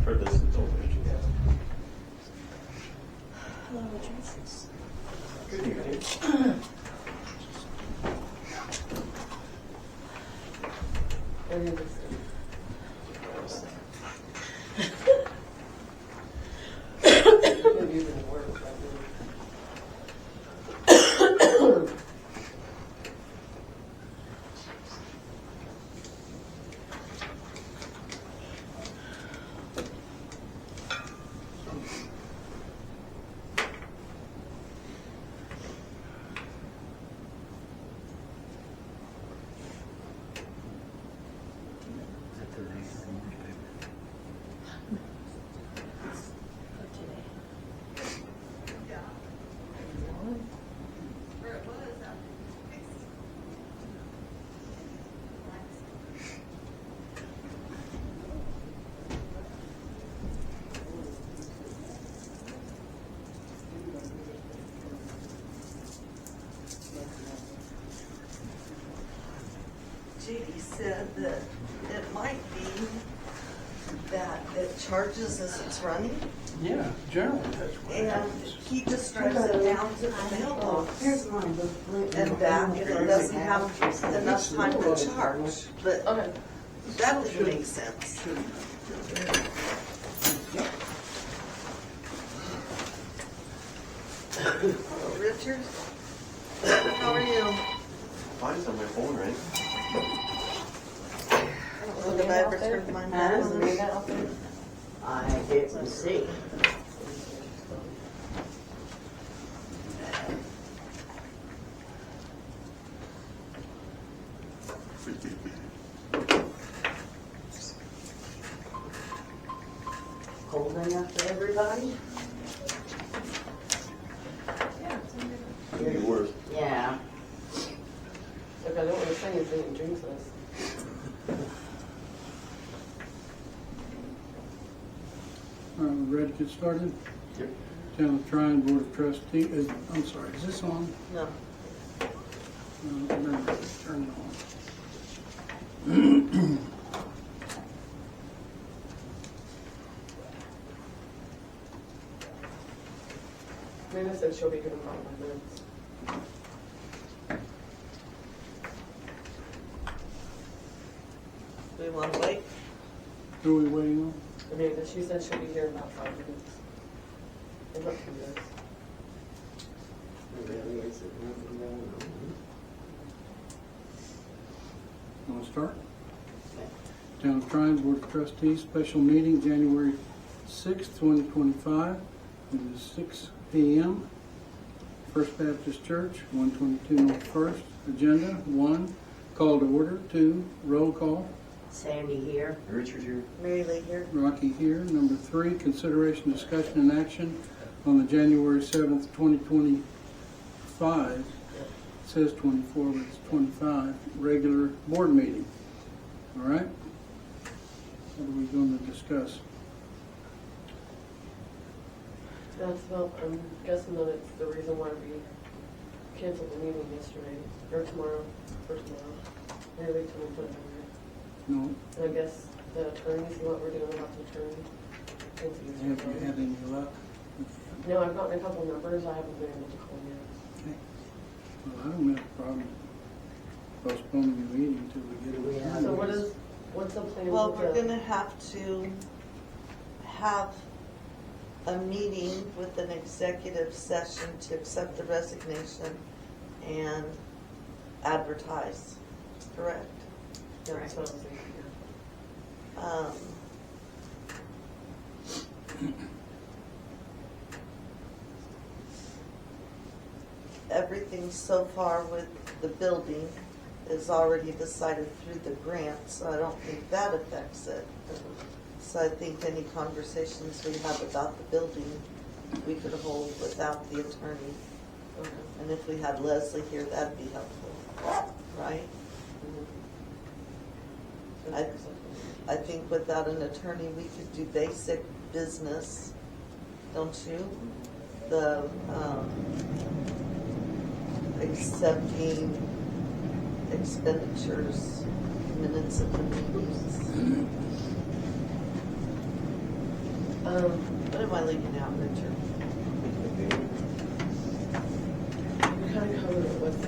For this adult issue. Hello, Tracy. Good evening. Judy said that it might be that it charges as it's running, Yeah, generally that's what and happens. he just drives it down to the mailbox Here's mine. and back, and it doesn't have enough time to charge. But that doesn't make sense. Hello, Richard. How are you? Mine's on my phone, right? Look, have I ever turned mine on? I didn't see. Cold enough for everybody? Could be worse. Yeah. Look, I don't want to say anything and jinx us. Ready to get started? Yep. Town of Tryon Board of Trustees, I'm sorry, is this on? No. Remember, turn it on. Amanda said she'll be here in about 5 minutes. Do we want to wait? Who are we waiting on? Amanda, she said she'll be here in about 5 minutes. In about 2 minutes. Really isn't nothing going on. Want to start? Town of Tryon Board of Trustees, special meeting, January 6th, 2025. It is 6 p.m. First Baptist Church, 122 North First. Agenda, 1, call to order. 2, roll call. Sandy here. Richard here. Mary Lee here. Rocky here. Number 3, consideration, discussion, and action on the January 7th, 2025. It says 24, but it's 25, regular board meeting. All right? What are we going to discuss? That's about, I'm guessing that it's the reason why we canceled the meeting yesterday, or tomorrow, for tomorrow. Maybe we can put it on there. No? And I guess the attorney, see what we're doing about the attorney. Have you had any luck? No, I've gotten a couple numbers, I haven't been able to call yet. Okay. Well, I don't have a problem postponing the meeting until we get it. Yeah. So what's the plan? Well, with we're the- gonna have to have a meeting with an executive session to accept the resignation and advertise, correct? Yeah, that's what I was thinking, yeah. Everything so far with the building is already decided through the grant, so I don't think that affects it. So I think any conversations we have about the building, we could hold without the attorney. Okay. And if we had Leslie here, that'd be helpful, right? I think without an attorney, we could do basic business, don't you? The accepting expenditures, minutes of the meetings. What am I leaving out, Richard? We kind of covered it with the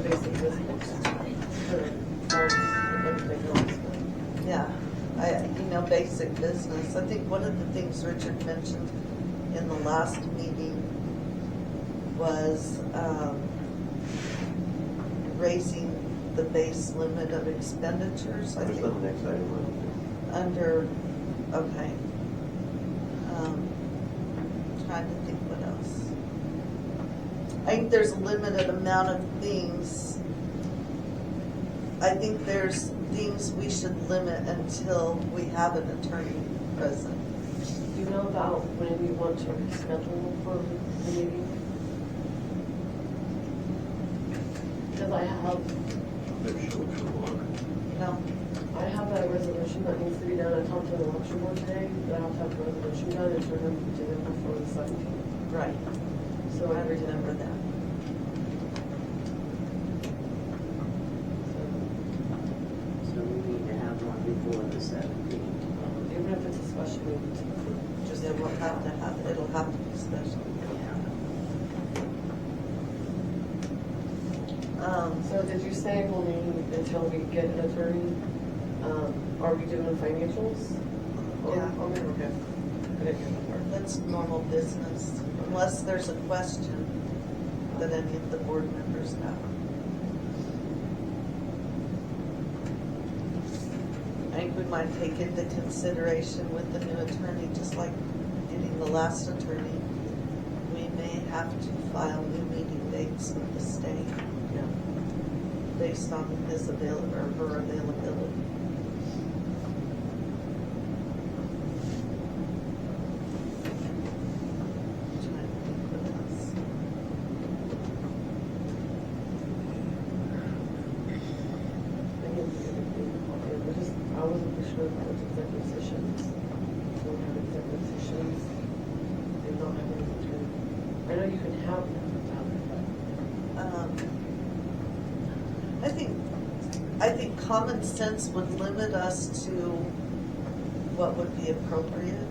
basic business. Everything else. Yeah, basic business. I think one of the things Richard mentioned in the last meeting was raising the base limit of expenditures. I There's think the next item on under, okay. Trying to think what else. I think there's a limited amount of things. I think there's things we should limit until we have an attorney present. Do you know about when you want to schedule for the meeting? Because I have, They're short for long. No? I have a resolution that needs to be done. I talked to the election board today, that I have to have the resolution done and turn them to them before the 17th. Right. So I remember that. So we need to have one before the 17th. Even if it's a special meeting. Just it will have to have, it'll have to be special. So did you say we'll need until we get an attorney? Are we doing financials? Yeah. Okay, okay. I didn't hear that part. That's normal business, unless there's a question that any of the board members have. I think we might take into consideration with the new attorney, just like getting the last attorney, we may have to file new meeting dates with the state based on his availability or her availability. Trying to think what else. I wasn't for sure about executive sessions. We don't have executive sessions. They don't have any attorney. I know you can have them without it, but. I think common sense would limit us to what would be appropriate.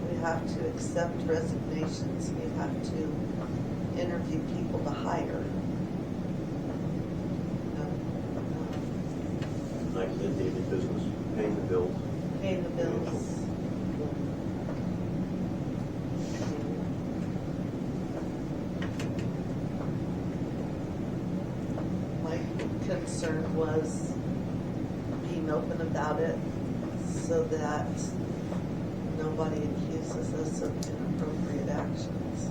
We have to accept resignations, we have to interview people to hire. Like the daily business, paying the bills. Paying the bills. My concern was being open about it so that nobody accuses us of inappropriate actions.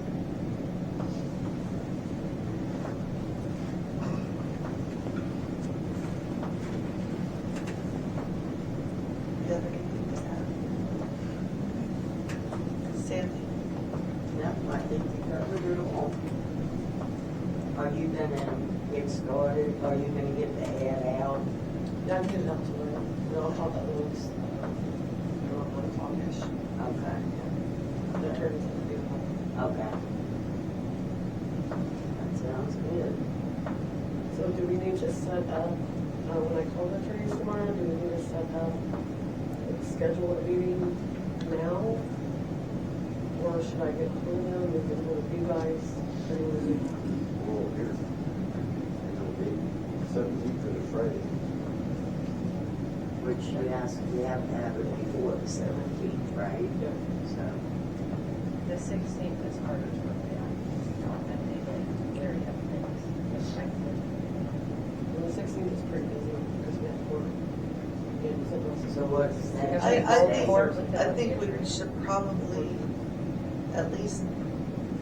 You have anything to add? Sandy? No, I think you covered it all. Are you gonna get started? Are you gonna get the ad out? Yeah, I'm getting up to it. No, I'll talk that looks. Around 1 o'clock-ish. Okay, The attorney's gonna do it. okay. That sounds good. So do we need to set up, when I call the attorneys tomorrow, do we need to set up, schedule a meeting now? Or should I get hold of them, we can hold of you guys? Or do we- Oh, here. It'll be 17th of Friday. Which we have to have it before the 17th, right? Yeah. So, The 16th is harder to work out. Very have things expected. And the 16th is pretty busy because we have court. so what's that? I think we should probably, at least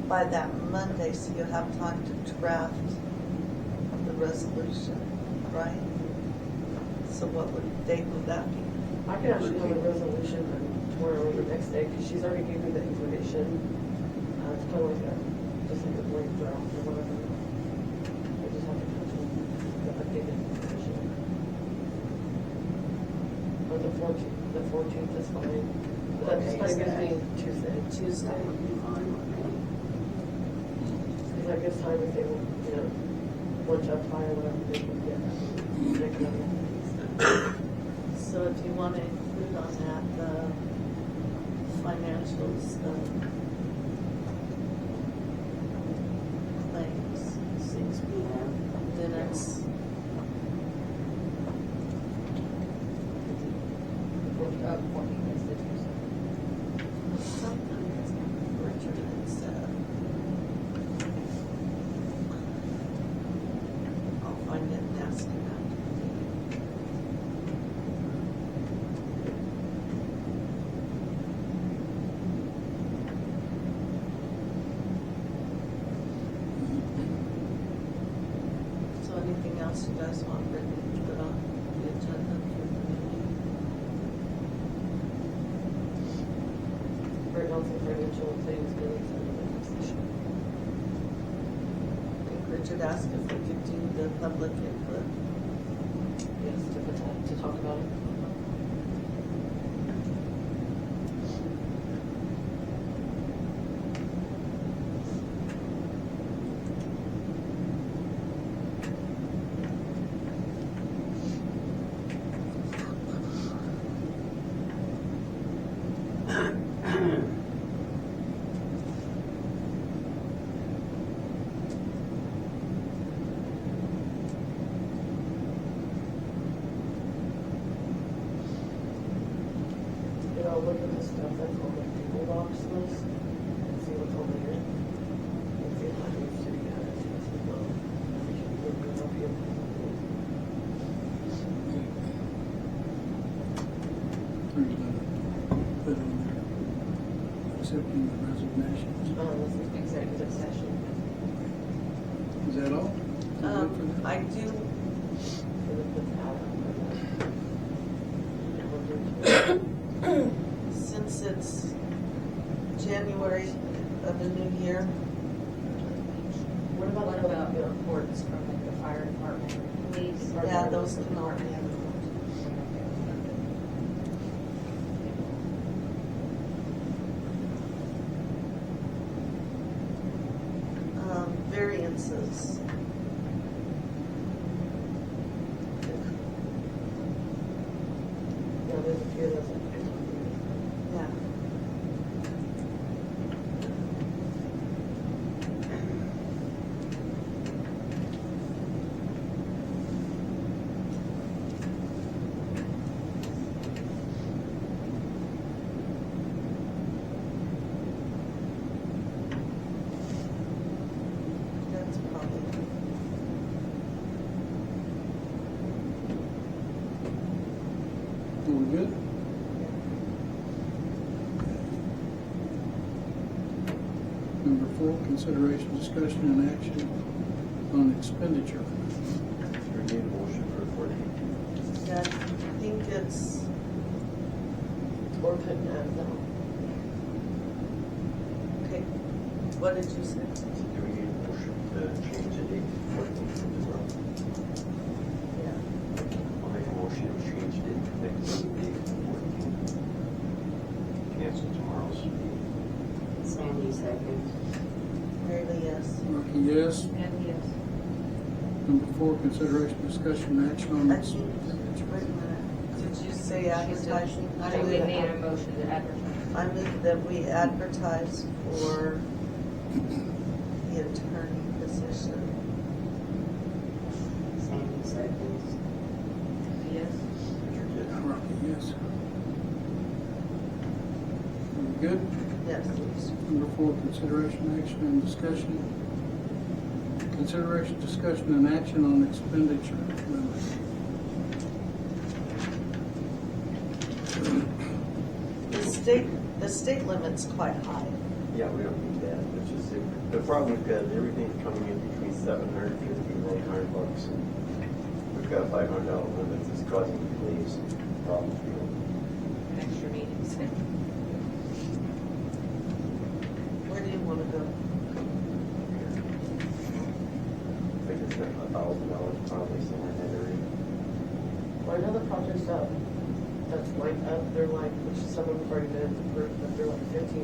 by that Monday, so you'll have time to draft the resolution, right? So what date would that be? I can actually have a resolution tomorrow or the next day, because she's already gave me the information. It's kind of like just like a blank draft or whatever. I just have to put the updated information. Or the 14th is fine. But that just kind of gives me Tuesday. Tuesday would be fine with me. Because that gives time if they will, want to apply or whatever, they can get that. So if you want to include on that, the financials, claims, 6 p.m. minutes. Appointing institutes. Something Richard had said. I'll find it and ask him after the meeting. So anything else you guys want Brittney to put on the agenda for the meeting? Right now, some financial things, minutes, and legislation. I think Richard asked if we could do the public input. Yes, to talk about it. I'll look at the stuff that's on the Google Docs list and see what's on there. And see if that needs to be added to this as well. We should look it up here. There's put on there, accepting the resignations. This is executive session. Is that all? Is that good for that? I do, And it puts Adam since it's January of a new year, What about the reports from like the fire department, police? yeah, those can all be. Variances. Yeah, there's a few of those. Yeah. That's probably. Are we good? Number 4, consideration, discussion, and action on expenditure. We need a motion for 40. Yeah, I think it's, Or couldn't add them. okay, what did you say? Do we need a motion to change the date to 14th as well? Yeah. I'll make a motion to change the next date to 14th. Cancel tomorrow's meeting. Sandy seconds. Mary Lee, yes. Rocky, yes. And yes. Number 4, consideration, discussion, and action on I think, expenditure. wait a minute, did you say advertising? I think we need a motion to advertise. I move that we advertise for the attorney position. Sandy seconds. Yes. Richard did. Rocky, yes. Are we good? Yes. Number 4, consideration, action, and discussion. Consideration, discussion, and action on expenditure limits. The state limit's quite high. Yeah, we don't need that. It's just, the problem we've got is everything coming in between $750 and $900. And we've got a $500 limit that's causing delays, problems. Extra meetings. Where do you want to go? I think it's $1,000 probably somewhere in that area. Well, I know the projects up, that's like up, they're like, which some of them have already been approved, but they're like $1,500.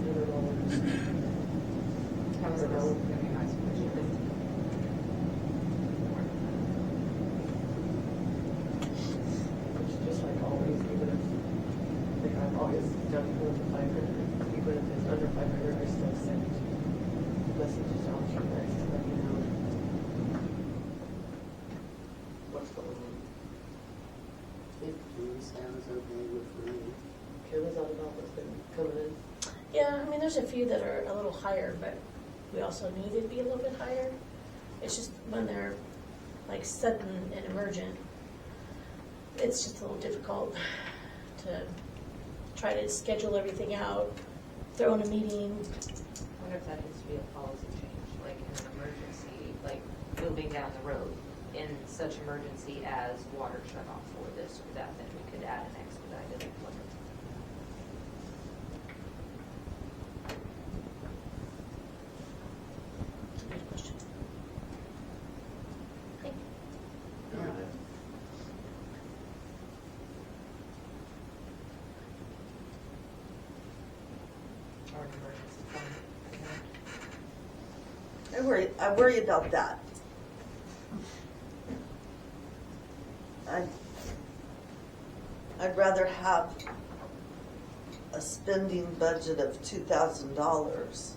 That was a really nice project. Which just like always, even if, like I've always done more than 500, you even if it's under 500, I still send messages out to you guys to let you know what's going on. 15 sounds okay with me. Kayla's out about what's been coming in. Yeah, I mean, there's a few that are a little higher, but we also knew they'd be a little bit higher. It's just when they're like sudden and emergent, it's just a little difficult to try to schedule everything out, throw in a meeting. I wonder if that needs to be a policy change, like in an emergency, like moving down the road, in such emergency as water shut off for this or that, then we could add an expedited limit. Good question. Thank you. Or an emergency fund. I worry about that. I'd rather have a spending budget of $2,000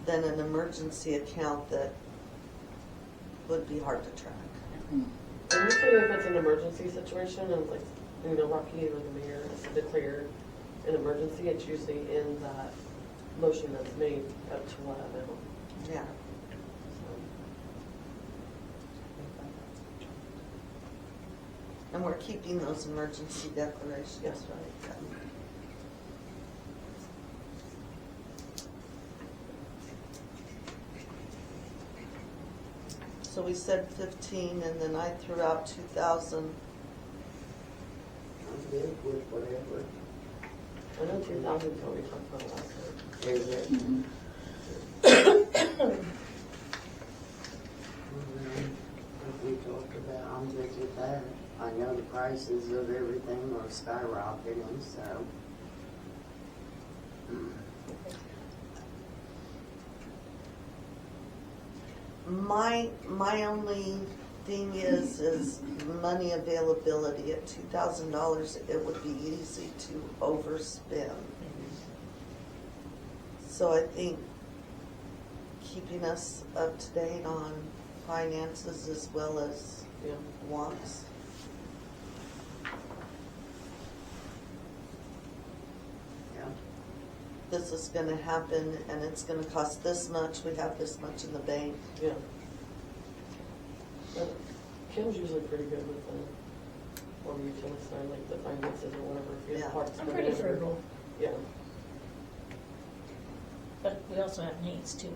than an emergency account that would be hard to track. And usually if it's an emergency situation and like, you know, Rocky or the mayor has to declare an emergency, it's usually in that motion that's made up to what amount. Yeah. And we're keeping those emergency declarations, Yes. right? So we said 15, and then I threw out 2,000. I'm good with whatever. I know 2,000 is what we talked about last time. Is it? Mhm. What we talked about, I'm good with that. I know the prices of everything are skyrocketing, so. My only thing is money availability. At $2,000, it would be easy to overspend. So I think keeping us up to date on finances as well as Yeah. wants. Yeah. This is gonna happen and it's gonna cost this much, we have this much in the bank. Yeah. But Kim's usually pretty good with the, on the utility side, like the finances or whatever. If you have Yeah. parts I'm coming pretty in or- frugal, Yeah. but we also have needs too,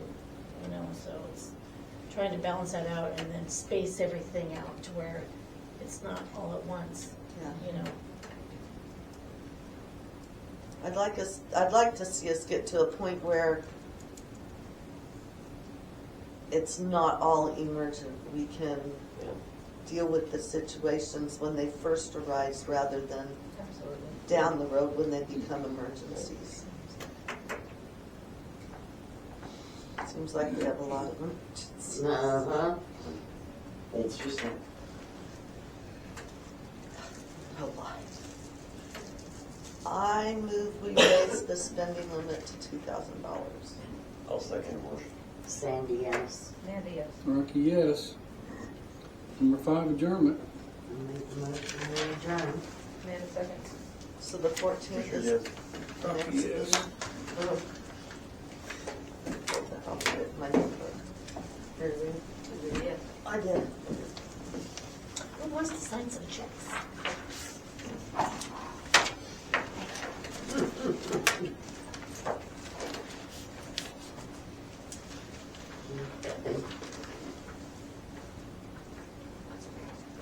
you know, so it's trying to balance that out and then space everything out to where it's not all at once, Yeah. you know. I'd like to see us get to a point where it's not all emergent. We can Yeah. deal with the situations when they first arise rather than Absolutely. down the road when they become emergencies. Seems like we have a lot of emergencies. Uh-huh. It's just like, A lot. I move we raise the spending limit to $2,000. I'll second the motion. Sandy, yes. Mandy, yes. Rocky, yes. Number 5, adjournment. I make the motion to adjourn. Amanda, second. So the 14th is Yes. the next Yes. meeting. Oh, I'll put it in my notebook. very good. Yes. I did. Who wants to sign some checks?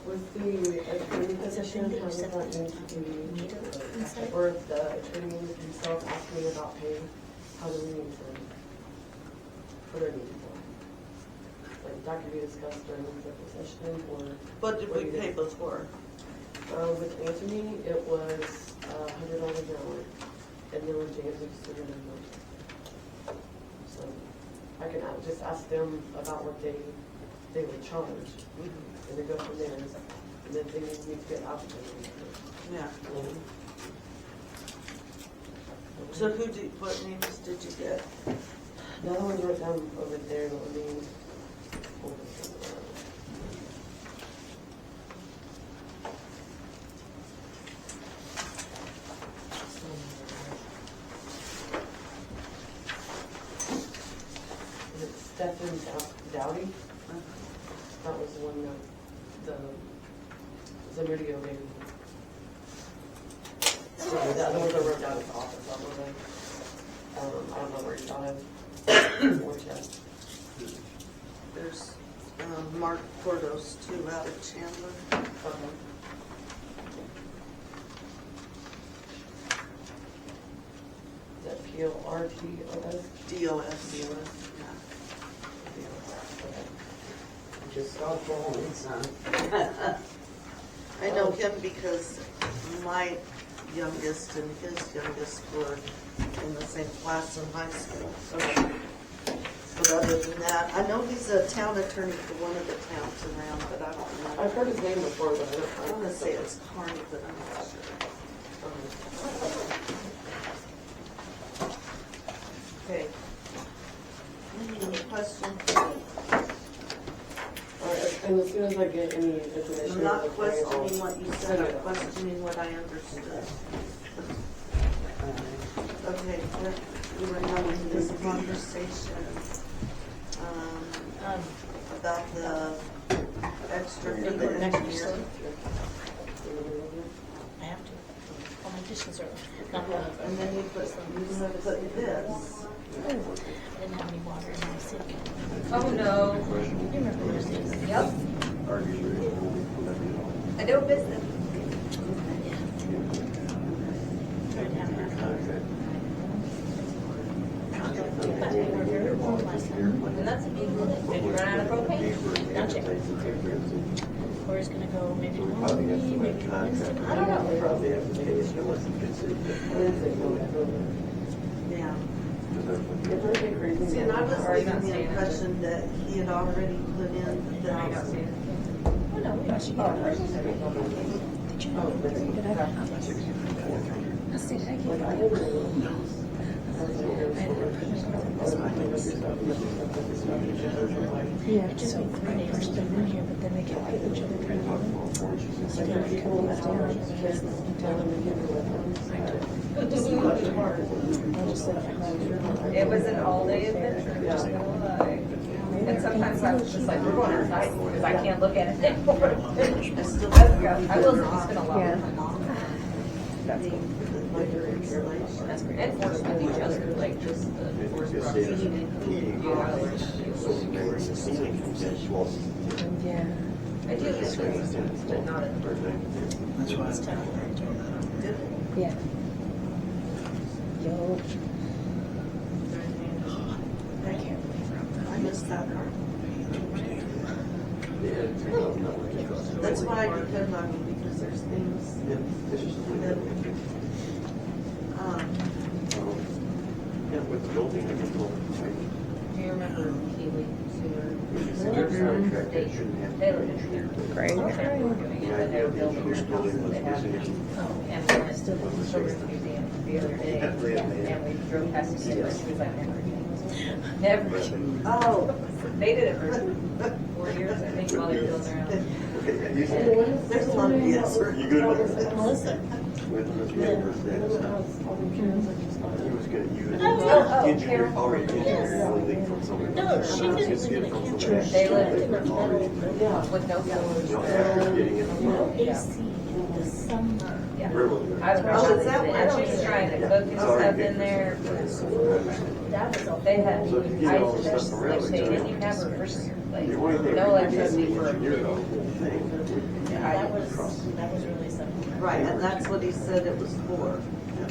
With the attorney position, how does that need to be? Meter inside? Or if the attorney himself asked me about pay, how do we need to put our needs for? Like that could be discussed during the executive session or? What did we pay before? With Anthony, it was $100 an hour, and then with James, it was $300. So I can just ask them about what they would charge, and then go from there, and then things need to get out. Yeah. So what names did you get? The other ones wrote down over there, the names. Stephen Dowdy. That was the one that the video maybe. The other ones I wrote down at the office, I don't know where you got him. Or check. There's Mark Portos too out of Chandler. Is that PORTOS? DOS. Just got home, son. I know him because my youngest and his youngest were in the same class in high school. But other than that, I know he's a town attorney for one of the towns around, but I don't know. I've heard his name before, but I want to say it's Carney, but I'm not sure. Okay. Any questions? and as soon as I get any information. I'm not I'll- questioning what you said, I'm questioning what I understood. Okay, we were having this conversation about the extra fee Next next year. year. I have to. All my dishes are not one of them. And then you put this. I didn't have any water in my sink. Oh, no. You remember what it is? Yep. I do business. Tried to have that. But we were very warm last time. And that's a big one. Did you run out of propane? Not yet. Corey's gonna go maybe tomorrow, maybe Wednesday. I don't know. Probably have to pay if it wasn't considered. Yeah. It's really crazy. See, and I was Or are you given not the saying it? impression that he had already put in I the don't see it. Oh, no, we actually got it. Did you know that I got it? I said, I can't. Yeah, it just means 3 days to been here, but then they get paid each other pretty well. So now we come left down and just tell them to give it with them. I'll just let them know. It was an all-day adventure, just gonna lie. And sometimes I was just like, we're going outside because I can't look at it anymore. I still I will spend a lot of time. That's cool. That's great. And force with each other, like just the force proximity. Yeah. I do this, but not in the That's why It's time. Yeah. Yo. I can't believe I missed that part. That's why I depend on you, because there's things that, Yeah, with the building, I can go. Do you remember Keely Sewer? Contract, it shouldn't have. They were engineered. Great. They were doing it, but they were building their house that they had. And we went to the Historic Museum the other day, and we drove past the and she was like, never again. Never again. oh, They did it for 4 years, I think, while they were building their own. there's a lot of answer. You good with it? Melissa. With the He was gonna use Oh, engineer, Carol. already engineered everything from somewhere. No, she didn't live in a camper. They lived Yeah. with no You know, floors. after getting in the No world. AC in the summer. Yeah. Really? I was Oh, is that and why she was trying to cook and stuff in there. That was all. They had So if you get all ice, this stuff like, around, they it's didn't even have a refrigerator, like, The only thing no we could electricity for a engineer the whole week. thing. That was really something. Right, and that's what he said it was for. Yeah.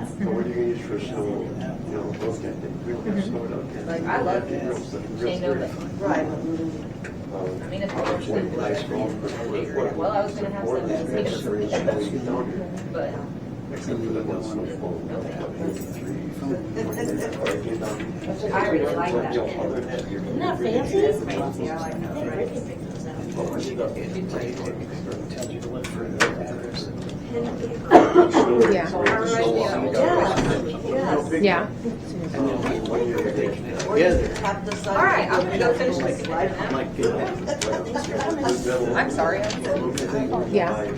So what are you gonna use for snow, you know, those kind of things? We don't have snow down here. Like, I love Real this. stuff, They real know stuff. that. Right. I mean, if I was One sleeping nice room for what- well, I was gonna have what some is to extra snow you get down here. but Except for that one snowfall. I really like that. Isn't that fancy? It's fancy, I like They that, really right? pick those out. tells you to look for the address. Pen and paper. Yeah. Yeah. Have decided. All right, I'm gonna go finish this. I'm sorry. Yeah.